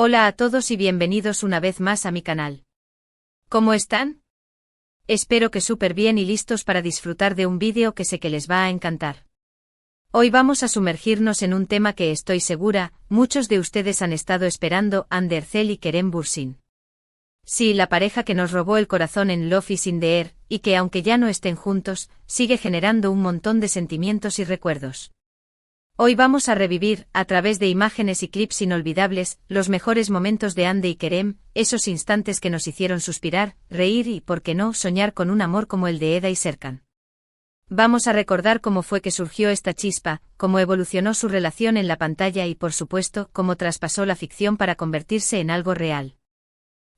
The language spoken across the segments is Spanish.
Hola a todos y bienvenidos una vez más a mi canal. ¿Cómo están? Espero que súper bien y listos para disfrutar de un vídeo que sé que les va a encantar. Hoy vamos a sumergirnos en un tema que estoy segura, muchos de ustedes han estado esperando: Hande Erçel y Kerem Bürsin. Sí, la pareja que nos robó el corazón en Love is in the Air, y que aunque ya no estén juntos, sigue generando un montón de sentimientos y recuerdos. Hoy vamos a revivir, a través de imágenes y clips inolvidables, los mejores momentos de Hande y Kerem, esos instantes que nos hicieron suspirar, reír y, por qué no, soñar con un amor como el de Eda y Serkan. Vamos a recordar cómo fue que surgió esta chispa, cómo evolucionó su relación en la pantalla y, por supuesto, cómo traspasó la ficción para convertirse en algo real.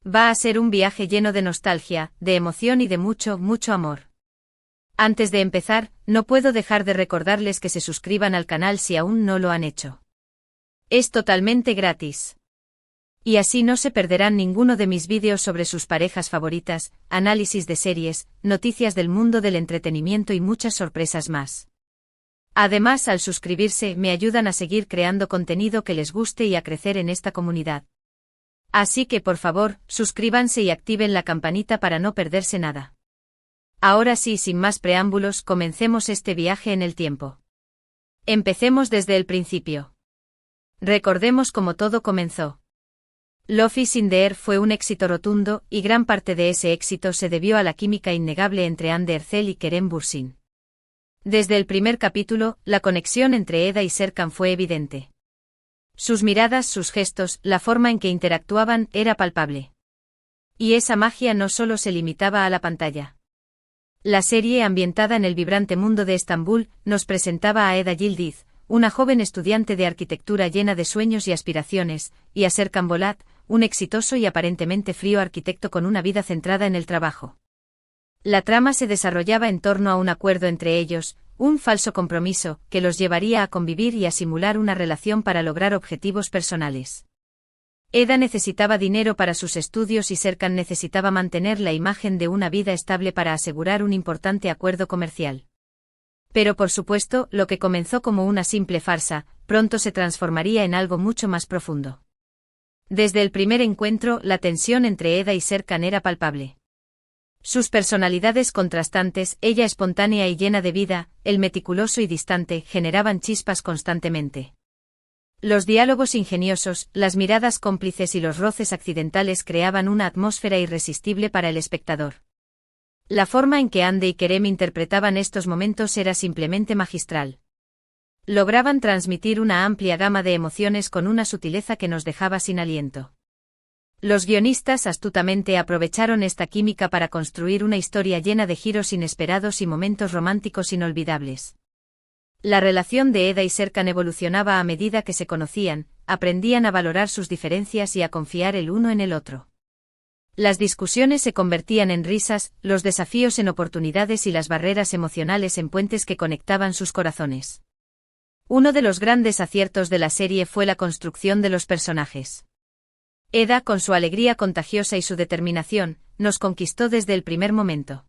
Va a ser un viaje lleno de nostalgia, de emoción y de mucho, mucho amor. Antes de empezar, no puedo dejar de recordarles que se suscriban al canal si aún no lo han hecho. Es totalmente gratis. Y así no se perderán ninguno de mis vídeos sobre sus parejas favoritas, análisis de series, noticias del mundo del entretenimiento y muchas sorpresas más. Además, al suscribirse, me ayudan a seguir creando contenido que les guste y a crecer en esta comunidad. Así que por favor, suscríbanse y activen la campanita para no perderse nada. Ahora sí, sin más preámbulos, comencemos este viaje en el tiempo. Empecemos desde el principio. Recordemos cómo todo comenzó. Love is in the Air fue un éxito rotundo, y gran parte de ese éxito se debió a la química innegable entre Hande Erçel y Kerem Bürsin. Desde el primer capítulo, la conexión entre Eda y Serkan fue evidente. Sus miradas, sus gestos, la forma en que interactuaban, era palpable. Y esa magia no solo se limitaba a la pantalla. La serie, ambientada en el vibrante mundo de Estambul, nos presentaba a Eda Yildiz, una joven estudiante de arquitectura llena de sueños y aspiraciones, y a Serkan Bolat, un exitoso y aparentemente frío arquitecto con una vida centrada en el trabajo. La trama se desarrollaba en torno a un acuerdo entre ellos, un falso compromiso, que los llevaría a convivir y a simular una relación para lograr objetivos personales. Eda necesitaba dinero para sus estudios y Serkan necesitaba mantener la imagen de una vida estable para asegurar un importante acuerdo comercial. Pero por supuesto, lo que comenzó como una simple farsa, pronto se transformaría en algo mucho más profundo. Desde el primer encuentro, la tensión entre Eda y Serkan era palpable. Sus personalidades contrastantes, ella espontánea y llena de vida, él meticuloso y distante, generaban chispas constantemente. Los diálogos ingeniosos, las miradas cómplices y los roces accidentales creaban una atmósfera irresistible para el espectador. La forma en que Hande y Kerem interpretaban estos momentos era simplemente magistral. Lograban transmitir una amplia gama de emociones con una sutileza que nos dejaba sin aliento. Los guionistas astutamente aprovecharon esta química para construir una historia llena de giros inesperados y momentos románticos inolvidables. La relación de Eda y Serkan evolucionaba a medida que se conocían, aprendían a valorar sus diferencias y a confiar el uno en el otro. Las discusiones se convertían en risas, los desafíos en oportunidades y las barreras emocionales en puentes que conectaban sus corazones. Uno de los grandes aciertos de la serie fue la construcción de los personajes. Eda, con su alegría contagiosa y su determinación, nos conquistó desde el primer momento.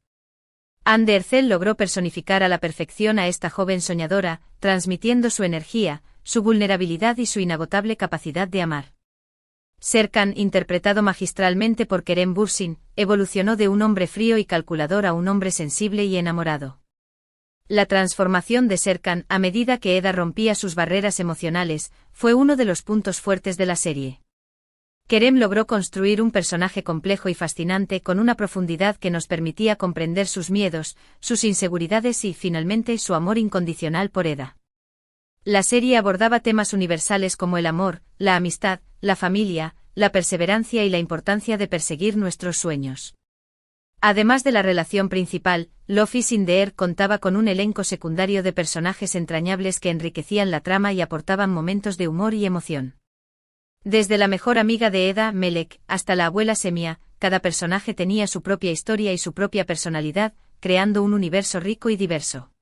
Hande Erçel logró personificar a la perfección a esta joven soñadora, transmitiendo su energía, su vulnerabilidad y su inagotable capacidad de amar. Serkan, interpretado magistralmente por Kerem Bürsin, evolucionó de un hombre frío y calculador a un hombre sensible y enamorado. La transformación de Serkan, a medida que Eda rompía sus barreras emocionales, fue uno de los puntos fuertes de la serie. Kerem logró construir un personaje complejo y fascinante con una profundidad que nos permitía comprender sus miedos, sus inseguridades y, finalmente, su amor incondicional por Eda. La serie abordaba temas universales como el amor, la amistad, la familia, la perseverancia y la importancia de perseguir nuestros sueños. Además de la relación principal, Love is in the Air contaba con un elenco secundario de personajes entrañables que enriquecían la trama y aportaban momentos de humor y emoción. Desde la mejor amiga de Eda, Melek, hasta la abuela Semia, cada personaje tenía su propia historia y su propia personalidad, creando un universo rico y diverso.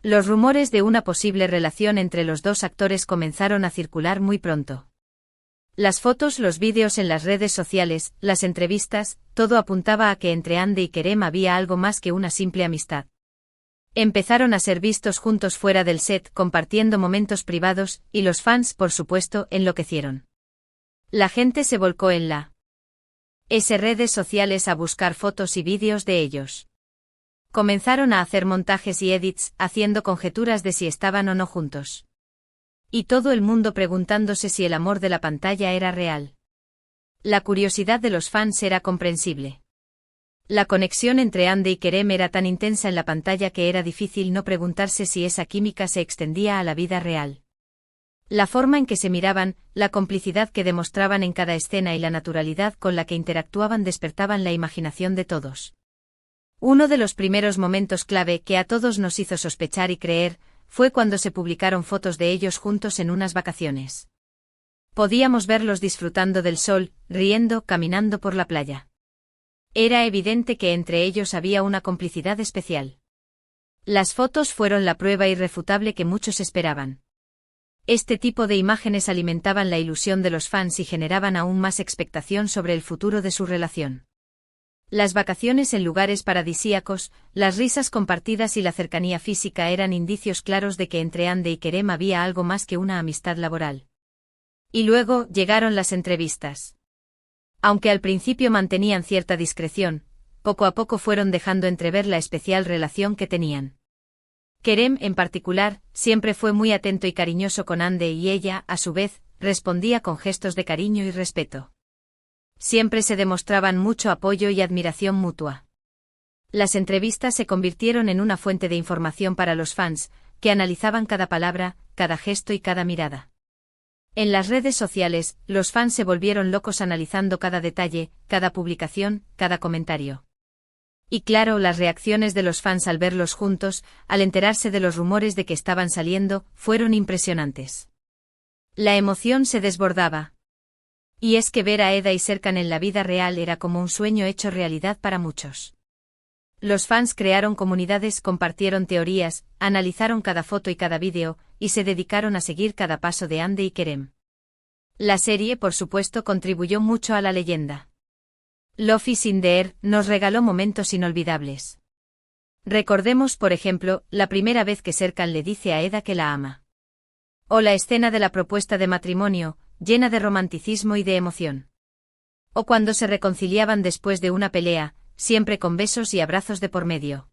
Los rumores de una posible relación entre los dos actores comenzaron a circular muy pronto. Las fotos, los vídeos en las redes sociales, las entrevistas, todo apuntaba a que entre Hande y Kerem había algo más que una simple amistad. Empezaron a ser vistos juntos fuera del set, compartiendo momentos privados, y los fans, por supuesto, enloquecieron. La gente se volcó en las redes sociales a buscar fotos y vídeos de ellos. Comenzaron a hacer montajes y edits, haciendo conjeturas de si estaban o no juntos. Y todo el mundo preguntándose si el amor de la pantalla era real. La curiosidad de los fans era comprensible. La conexión entre Hande y Kerem era tan intensa en la pantalla que era difícil no preguntarse si esa química se extendía a la vida real. La forma en que se miraban, la complicidad que demostraban en cada escena y la naturalidad con la que interactuaban despertaban la imaginación de todos. Uno de los primeros momentos clave que a todos nos hizo sospechar y creer, fue cuando se publicaron fotos de ellos juntos en unas vacaciones. Podíamos verlos disfrutando del sol, riendo, caminando por la playa. Era evidente que entre ellos había una complicidad especial. Las fotos fueron la prueba irrefutable que muchos esperaban. Este tipo de imágenes alimentaban la ilusión de los fans y generaban aún más expectación sobre el futuro de su relación. Las vacaciones en lugares paradisíacos, las risas compartidas y la cercanía física eran indicios claros de que entre Hande y Kerem había algo más que una amistad laboral. Y luego llegaron las entrevistas. Aunque al principio mantenían cierta discreción, poco a poco fueron dejando entrever la especial relación que tenían. Kerem, en particular, siempre fue muy atento y cariñoso con Hande y ella, a su vez, respondía con gestos de cariño y respeto. Siempre se demostraban mucho apoyo y admiración mutua. Las entrevistas se convirtieron en una fuente de información para los fans, que analizaban cada palabra, cada gesto y cada mirada. En las redes sociales, los fans se volvieron locos analizando cada detalle, cada publicación, cada comentario. Y claro, las reacciones de los fans al verlos juntos, al enterarse de los rumores de que estaban saliendo, fueron impresionantes. La emoción se desbordaba. Y es que ver a Eda y Serkan en la vida real era como un sueño hecho realidad para muchos. Los fans crearon comunidades, compartieron teorías, analizaron cada foto y cada vídeo, y se dedicaron a seguir cada paso de Hande y Kerem. La serie, por supuesto, contribuyó mucho a la leyenda. Love is in the air nos regaló momentos inolvidables. Recordemos, por ejemplo, la primera vez que Serkan le dice a Eda que la ama. O la escena de la propuesta de matrimonio, llena de romanticismo y de emoción. O cuando se reconciliaban después de una pelea, siempre con besos y abrazos de por medio.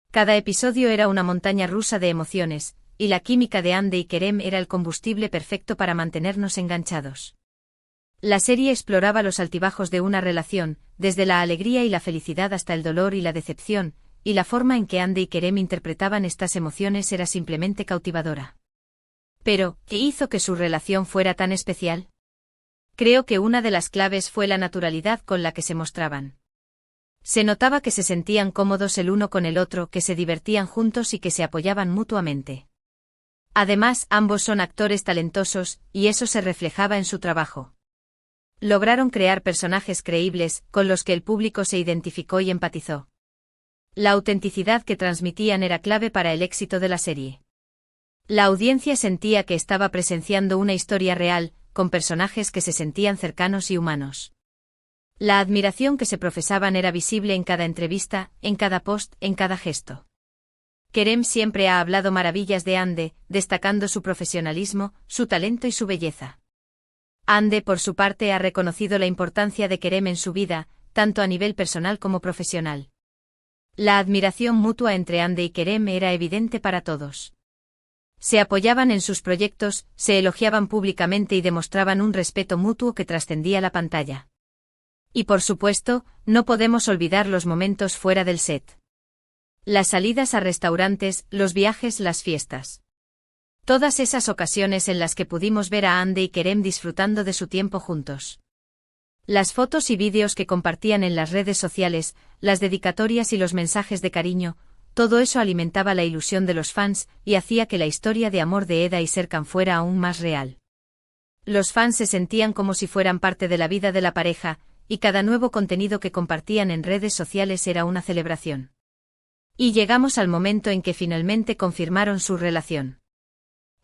Cada episodio era una montaña rusa de emociones, y la química de Hande y Kerem era el combustible perfecto para mantenernos enganchados. La serie exploraba los altibajos de una relación, desde la alegría y la felicidad hasta el dolor y la decepción, y la forma en que Hande y Kerem interpretaban estas emociones era simplemente cautivadora. Pero, ¿qué hizo que su relación fuera tan especial? Creo que una de las claves fue la naturalidad con la que se mostraban. Se notaba que se sentían cómodos el uno con el otro, que se divertían juntos y que se apoyaban mutuamente. Además, ambos son actores talentosos, y eso se reflejaba en su trabajo. Lograron crear personajes creíbles, con los que el público se identificó y empatizó. La autenticidad que transmitían era clave para el éxito de la serie. La audiencia sentía que estaba presenciando una historia real, con personajes que se sentían cercanos y humanos. La admiración que se profesaban era visible en cada entrevista, en cada post, en cada gesto. Kerem siempre ha hablado maravillas de Hande, destacando su profesionalismo, su talento y su belleza. Hande, por su parte, ha reconocido la importancia de Kerem en su vida, tanto a nivel personal como profesional. La admiración mutua entre Hande y Kerem era evidente para todos. Se apoyaban en sus proyectos, se elogiaban públicamente y demostraban un respeto mutuo que trascendía la pantalla. Y por supuesto, no podemos olvidar los momentos fuera del set. Las salidas a restaurantes, los viajes, las fiestas. Todas esas ocasiones en las que pudimos ver a Hande y Kerem disfrutando de su tiempo juntos. Las fotos y vídeos que compartían en las redes sociales, las dedicatorias y los mensajes de cariño, todo eso alimentaba la ilusión de los fans y hacía que la historia de amor de Eda y Serkan fuera aún más real. Los fans se sentían como si fueran parte de la vida de la pareja, y cada nuevo contenido que compartían en redes sociales era una celebración. Y llegamos al momento en que finalmente confirmaron su relación.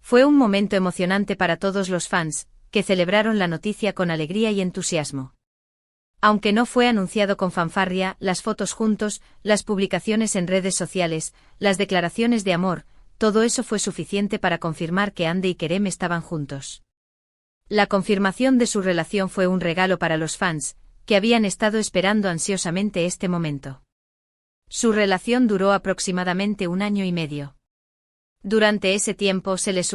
Fue un momento emocionante para todos los fans, que celebraron la noticia con alegría y entusiasmo. Aunque no fue anunciado con fanfarria, las fotos juntos, las publicaciones en redes sociales, las declaraciones de amor, todo eso fue suficiente para confirmar que Hande y Kerem estaban juntos. La confirmación de su relación fue un regalo para los fans, que habían estado esperando ansiosamente este momento. Su relación duró aproximadamente 1 año y medio. Durante ese tiempo se les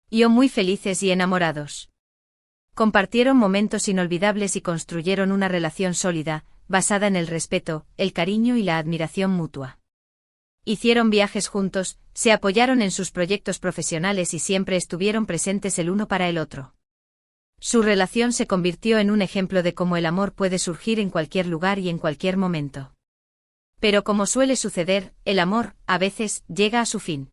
vio muy felices y enamorados. Compartieron momentos inolvidables y construyeron una relación sólida, basada en el respeto, el cariño y la admiración mutua. Hicieron viajes juntos, se apoyaron en sus proyectos profesionales y siempre estuvieron presentes el uno para el otro. Su relación se convirtió en un ejemplo de cómo el amor puede surgir en cualquier lugar y en cualquier momento. Pero como suele suceder, el amor, a veces, llega a su fin.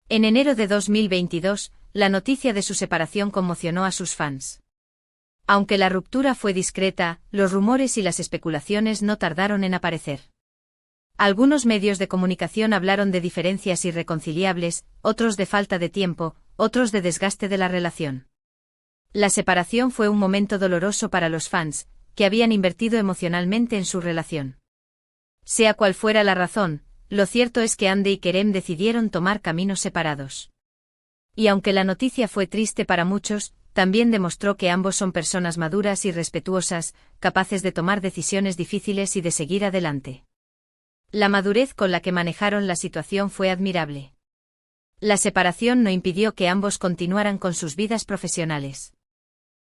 En enero de 2022, la noticia de su separación conmocionó a sus fans. Aunque la ruptura fue discreta, los rumores y las especulaciones no tardaron en aparecer. Algunos medios de comunicación hablaron de diferencias irreconciliables, otros de falta de tiempo, otros de desgaste de la relación. La separación fue un momento doloroso para los fans, que habían invertido emocionalmente en su relación. Sea cual fuera la razón, lo cierto es que Andy y Kerem decidieron tomar caminos separados. Y aunque la noticia fue triste para muchos, también demostró que ambos son personas maduras y respetuosas, capaces de tomar decisiones difíciles y de seguir adelante. La madurez con la que manejaron la situación fue admirable. La separación no impidió que ambos continuaran con sus vidas profesionales.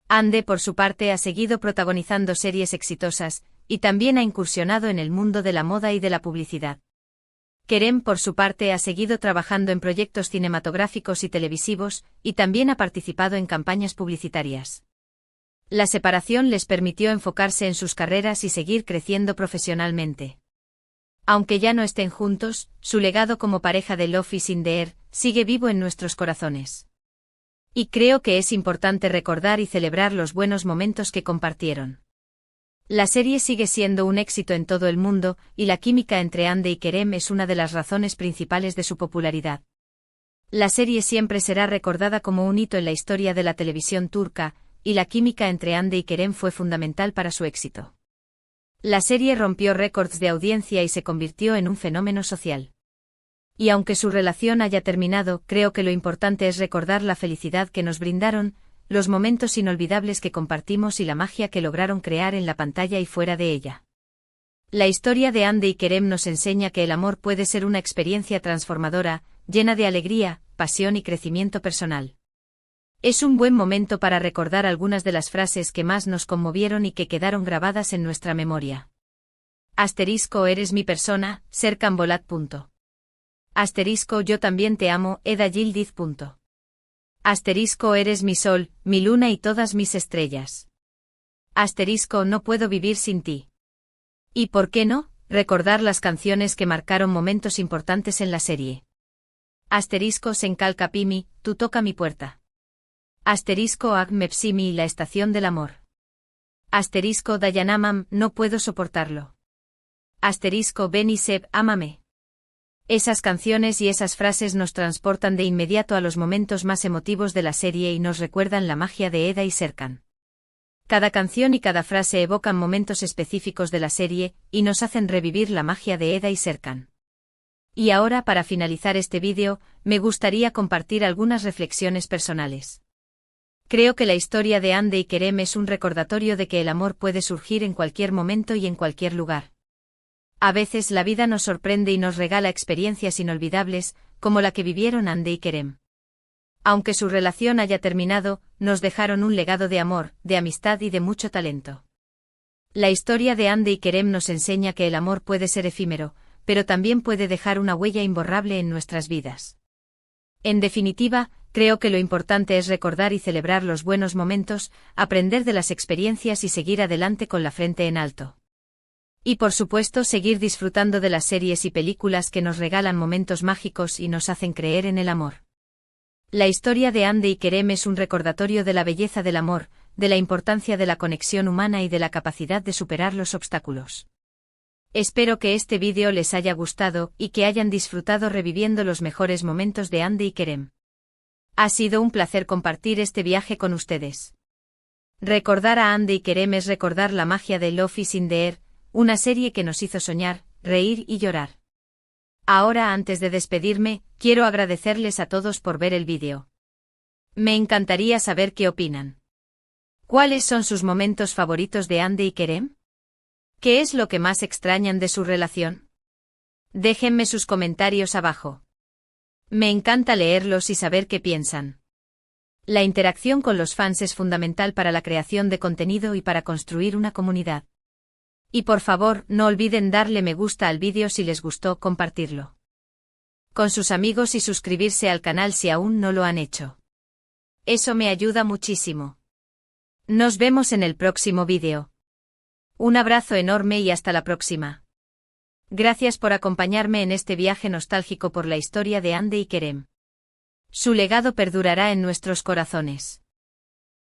Andy, por su parte, ha seguido protagonizando series exitosas, y también ha incursionado en el mundo de la moda y de la publicidad. Kerem, por su parte, ha seguido trabajando en proyectos cinematográficos y televisivos, y también ha participado en campañas publicitarias. La separación les permitió enfocarse en sus carreras y seguir creciendo profesionalmente. Aunque ya no estén juntos, su legado como pareja de Love is in the Air sigue vivo en nuestros corazones. Y creo que es importante recordar y celebrar los buenos momentos que compartieron. La serie sigue siendo un éxito en todo el mundo, y la química entre Andy y Kerem es una de las razones principales de su popularidad. La serie siempre será recordada como un hito en la historia de la televisión turca, y la química entre Andy y Kerem fue fundamental para su éxito. La serie rompió récords de audiencia y se convirtió en un fenómeno social. Y aunque su relación haya terminado, creo que lo importante es recordar la felicidad que nos brindaron, los momentos inolvidables que compartimos y la magia que lograron crear en la pantalla y fuera de ella. La historia de Andy y Kerem nos enseña que el amor puede ser una experiencia transformadora, llena de alegría, pasión y crecimiento personal. Es un buen momento para recordar algunas de las frases que más nos conmovieron y que quedaron grabadas en nuestra memoria. Asterisco eres mi persona, Serkan Bolat. Asterisco yo también te amo, Eda Yildiz. Asterisco eres mi sol, mi luna y todas mis estrellas. Asterisco no puedo vivir sin ti. ¿Y por qué no? Recordar las canciones que marcaron momentos importantes en la serie. Asterisco Senkal Kapimi, tú toca mi puerta. Asterisco Ag Mepsimi, la estación del amor. Asterisco Dayanamam, no puedo soportarlo. Asterisco Beni Seb, ámame. Esas canciones y esas frases nos transportan de inmediato a los momentos más emotivos de la serie y nos recuerdan la magia de Eda y Serkan. Cada canción y cada frase evocan momentos específicos de la serie, y nos hacen revivir la magia de Eda y Serkan. Y ahora, para finalizar este vídeo, me gustaría compartir algunas reflexiones personales. Creo que la historia de Andy y Kerem es un recordatorio de que el amor puede surgir en cualquier momento y en cualquier lugar. A veces la vida nos sorprende y nos regala experiencias inolvidables, como la que vivieron Andy y Kerem. Aunque su relación haya terminado, nos dejaron un legado de amor, de amistad y de mucho talento. La historia de Andy y Kerem nos enseña que el amor puede ser efímero, pero también puede dejar una huella imborrable en nuestras vidas. En definitiva, creo que lo importante es recordar y celebrar los buenos momentos, aprender de las experiencias y seguir adelante con la frente en alto. Y por supuesto seguir disfrutando de las series y películas que nos regalan momentos mágicos y nos hacen creer en el amor. La historia de Andy y Kerem es un recordatorio de la belleza del amor, de la importancia de la conexión humana y de la capacidad de superar los obstáculos. Espero que este vídeo les haya gustado y que hayan disfrutado reviviendo los mejores momentos de Andy y Kerem. Ha sido un placer compartir este viaje con ustedes. Recordar a Andy y Kerem es recordar la magia de Love is in the Air, una serie que nos hizo soñar, reír y llorar. Ahora, antes de despedirme, quiero agradecerles a todos por ver el vídeo. Me encantaría saber qué opinan. ¿Cuáles son sus momentos favoritos de Hande y Kerem? ¿Qué es lo que más extrañan de su relación? Déjenme sus comentarios abajo. Me encanta leerlos y saber qué piensan. La interacción con los fans es fundamental para la creación de contenido y para construir una comunidad. Y por favor, no olviden darle me gusta al vídeo si les gustó, compartirlo con sus amigos y suscribirse al canal si aún no lo han hecho. Eso me ayuda muchísimo. Nos vemos en el próximo vídeo. Un abrazo enorme y hasta la próxima. Gracias por acompañarme en este viaje nostálgico por la historia de Hande y Kerem. Su legado perdurará en nuestros corazones.